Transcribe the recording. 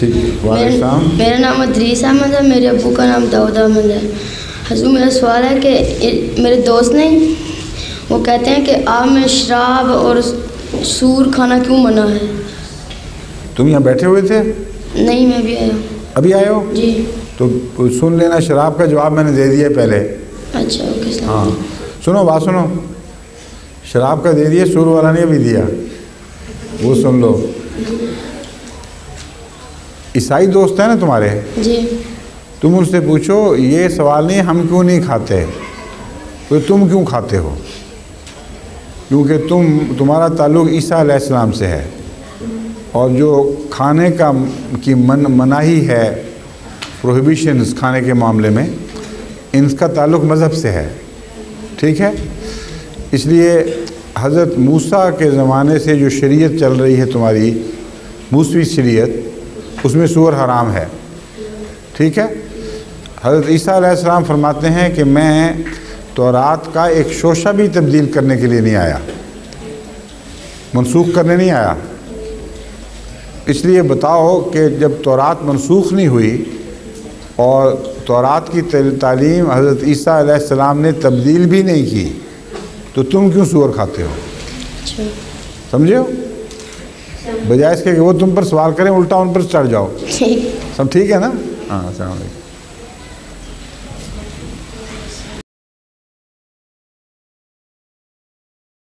ठीक। वालेकुम। मेरा नाम अदरीस अहमद है, मेरे अब्बू का नाम दाऊद अहमद है। हजूर मेरा सवाल है कि मेरे दोस्त नहीं वो कहते हैं कि आप में शराब और सूर खाना क्यों मना है? तुम यहाँ बैठे हुए थे? नहीं, मैं भी आया। अभी आए हो? जी। तो सुन लेना, शराब का जवाब मैंने दे दिया पहले। अच्छा, ओके। हाँ सुनो, बात सुनो। शराब का दे दिया, सूर वाला नहीं अभी दिया, वो सुन लो। ईसाई दोस्त है ना तुम्हारे? जी। तुम उनसे पूछो, ये सवाल नहीं हम क्यों नहीं खाते, तो तुम क्यों खाते हो? क्योंकि तुम्हारा ताल्लुक़ ईसा अलैहिस्सलाम से है, और जो खाने का की मनाही है, प्रोहिबिशंस खाने के मामले में, इनका ताल्लुक़ मज़हब से है। ठीक है, इसलिए हज़रत मूसा के ज़माने से जो शरीयत चल रही है तुम्हारी, मूसवी शरीयत, उसमें सूअर हराम है। ठीक है, हज़रत ईसा अलैहिस्सलाम फरमाते हैं कि मैं तौरात का एक शोशा भी तब्दील करने के लिए नहीं आया, मनसूख करने नहीं आया। इसलिए बताओ कि जब तौरात मनसूख नहीं हुई और तौरात की तालीम हज़रत ईसा अलैहिस्सलाम ने तब्दील भी नहीं की, तो तुम क्यों सूअर खाते हो? समझे हो? बजाय इसके कि वो तुम पर सवाल करें, उल्टा उन पर चढ़ जाओ। सब ठीक है ना? हाँ, अस्सलाम वालेकुम।